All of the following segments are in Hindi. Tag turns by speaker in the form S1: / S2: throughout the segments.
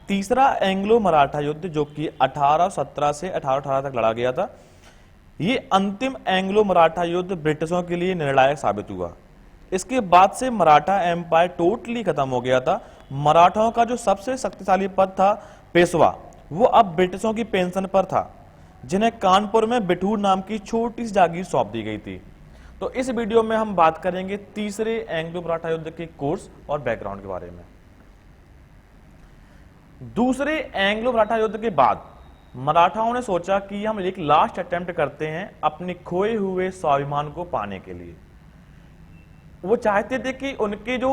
S1: तीसरा एंग्लो मराठा युद्ध जो कि 1817 से 1818 तक लड़ा गया था, ये अंतिम एंग्लो मराठा युद्ध ब्रिटिशों के लिए निर्णायक साबित हुआ। इसके बाद से मराठा एम्पायर टोटली खत्म हो गया था। मराठाओं का जो सबसे शक्तिशाली पद था पेशवा, वो अब ब्रिटिशों की पेंशन पर था, जिन्हें कानपुर में बिठूर नाम की छोटी सी जागीर सौंप दी गई थी। तो इस वीडियो में हम बात करेंगे तीसरे एंग्लो मराठा युद्ध के कोर्स और बैकग्राउंड के बारे में। दूसरे एंग्लो मराठा युद्ध के बाद मराठाओं ने सोचा कि हम एक लास्ट अटेम्प्ट करते हैं अपने खोए हुए स्वाभिमान को पाने के लिए। वो चाहते थे कि उनके जो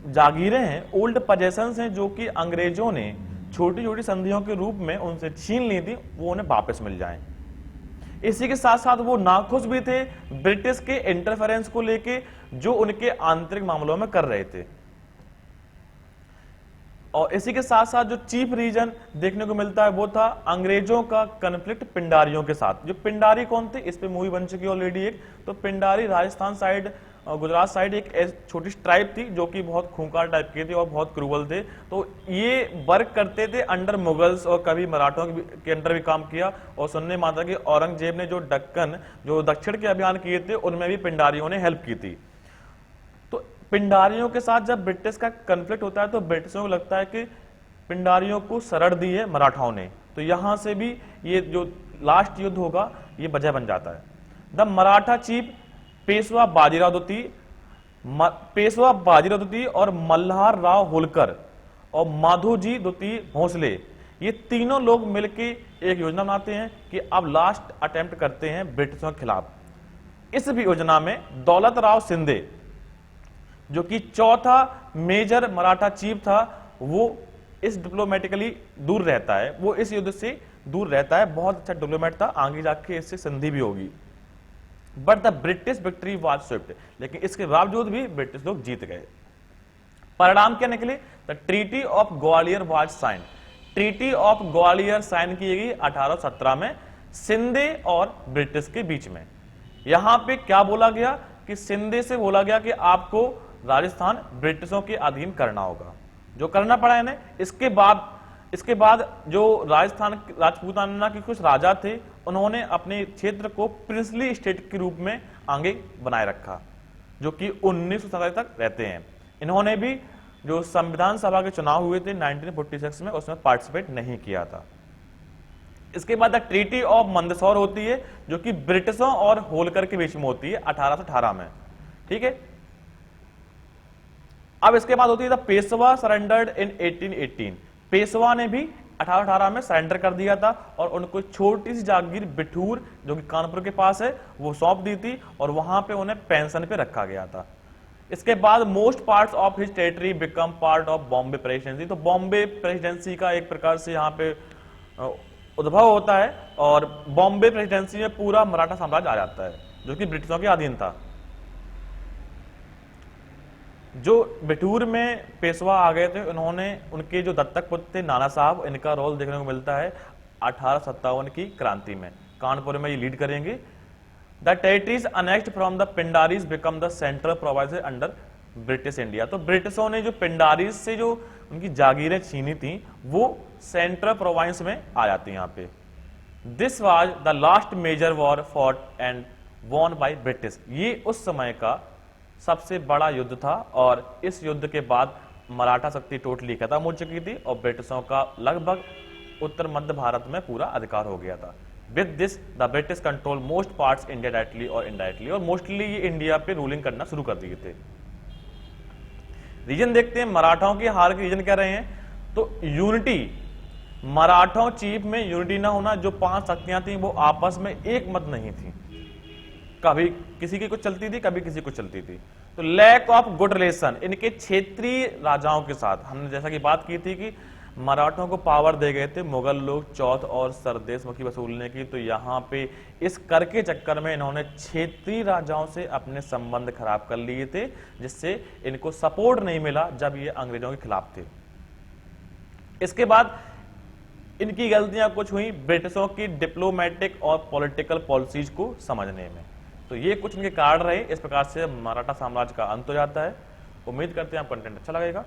S1: जागीरें हैं, ओल्ड पजेशंस हैं, जो कि अंग्रेजों ने छोटी छोटी संधियों के रूप में उनसे छीन ली थी, वो उन्हें वापस मिल जाएं। इसी के साथ साथ वो नाखुश भी थे ब्रिटिश के इंटरफेरेंस को लेके, जो उनके आंतरिक मामलों में कर रहे थे। और इसी के साथ साथ जो चीफ रीजन देखने को मिलता है वो था अंग्रेजों का कन्फ्लिक्ट पिंडारियों के साथ। जो पिंडारी कौन थे, इस पे मूवी बन चुकी है ऑलरेडी एक। तो पिंडारी राजस्थान साइड, गुजरात साइड एक छोटी ट्राइब थी जो कि बहुत खूंखार टाइप की थी और बहुत क्रूवल थे। तो ये वर्क करते थे अंडर मुगल्स और कभी मराठों के अंडर भी काम किया। और सुनने में आता कि औरंगजेब ने जो दक्कन, जो दक्षिण के अभियान किए थे, उनमें भी पिंडारियों ने हेल्प की थी। तो पिंडारियों के साथ जब ब्रिटिश का कन्फ्लिक्ट होता है तो ब्रिटिशों को लगता है कि पिंडारियों को शरण दी है मराठाओं ने, तो यहां से भी ये जो लास्ट युद्ध होगा ये वजह बन जाता है। द मराठा चीफ पेशवा बाजीराव द्वितीय और मल्हार राव होलकर और माधोजी द्वितीय भोसले, ये तीनों लोग मिलकर एक योजना बनाते हैं कि अब लास्ट अटेम्प्ट करते हैं ब्रिटिशों के खिलाफ। इस भी योजना में दौलत राव शिंदे, जो कि चौथा मेजर मराठा चीफ था, वो इस डिप्लोमेटिकली दूर रहता है, वो इस युद्ध से दूर रहता है। बहुत अच्छा डिप्लोमेट था, आगे जाके इससे संधि भी होगी। But the British victory was Swift, लेकिन इसके बावजूद भी ब्रिटिश लोग जीत गए। परिणाम क्या निकले? The treaty of Gwalior was sign. Treaty of Gwalior sign की गई 1817 में शिंदे और ब्रिटिश के बीच में। यहां पे क्या बोला गया कि शिंदे से बोला गया कि आपको राजस्थान ब्रिटिशों के अधीन करना होगा, जो करना पड़ा इन्हें। इसके बाद जो राजस्थान राजपूताना के कुछ राजा थे, उन्होंने अपने क्षेत्र को प्रिंसली स्टेट के रूप में आगे बनाए रखा, जो कि 1947 तक रहते हैं। इन्होंने भी जो संविधान सभा के चुनाव हुए थे 1946 में, उसमें पार्टिसिपेट नहीं किया था। इसके बाद ट्रीटी ऑफ मंदसौर होती है, जो कि ब्रिटिशों और होलकर के बीच में होती है 1818 में। ठीक है। अब इसके बाद होती है पेशवा सरेंडर्ड इन 1818। पेशवा ने भी 1818 में सरेंडर कर दिया था और उनको छोटी सी जागीर बिठूर, जो कि कानपुर के पास है, वो सौंप दी थी और वहां पे उन्हें पेंशन पे रखा गया था। इसके बाद most parts of his territory become part of Bombay presidency. तो बॉम्बे प्रेसिडेंसी का एक प्रकार से यहाँ पे उद्भव होता है और बॉम्बे प्रेसिडेंसी में पूरा मराठा साम्राज्य आ जाता है, जो कि ब्रिटिशों के अधीन था। जो बिठूर में पेशवा आ गए थे, उन्होंने उनके जो दत्तक पुत्र थे नाना साहब, इनका रोल देखने को मिलता है 1857 की क्रांति में। कानपुर में ये लीड करेंगे। The territories annexed from the Pindaris become the central province under British India. तो ब्रिटिशों ने जो पिंडारीज से जो उनकी जागीरें छीनी थी, वो सेंट्रल प्रोविंस में आ जाती है यहाँ पे। This was the last major war fought and won by British. ये उस समय का सबसे बड़ा युद्ध था और इस युद्ध के बाद मराठा शक्ति टोटली खत्म हो चुकी थी और ब्रिटिशों का लगभग उत्तर मध्य भारत में पूरा अधिकार हो गया था। With this the British control most parts India directly और इनडायरेक्टली, और मोस्टली ये इंडिया पे रूलिंग करना शुरू कर दिए थे। रीजन देखते हैं मराठाओं की हार के रीजन क्या रहे हैं। तो यूनिटी, मराठों चीफ में यूनिटी ना होना। जो 5 शक्तियां थी वो आपस में एक मत नहीं थी, कभी किसी की कुछ चलती थी, कभी किसी को चलती थी। तो लैक ऑफ गुड रिलेशन इनके क्षेत्रीय राजाओं के साथ। हमने जैसा कि बात की थी कि मराठों को पावर दे गए थे मुगल लोग चौथ और सरदेश मुखी वसूलने की, तो यहाँ पे इस कर के चक्कर में इन्होंने क्षेत्रीय राजाओं से अपने संबंध खराब कर लिए थे, जिससे इनको सपोर्ट नहीं मिला जब ये अंग्रेजों के खिलाफ थे। इसके बाद इनकी गलतियां कुछ हुई ब्रिटिशों की डिप्लोमेटिक और पॉलिटिकल पॉलिसीज को समझने में। तो ये कुछ इनके कारण रहे। इस प्रकार से मराठा साम्राज्य का अंत हो जाता है। उम्मीद करते हैं आपको कंटेंट अच्छा लगेगा।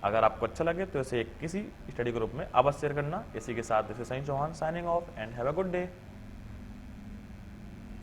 S1: अगर आपको अच्छा लगे तो इसे किसी स्टडी ग्रुप में अवश्य शेयर करना। इसी के साथ this is Sunny Chauhan signing off and have a good day.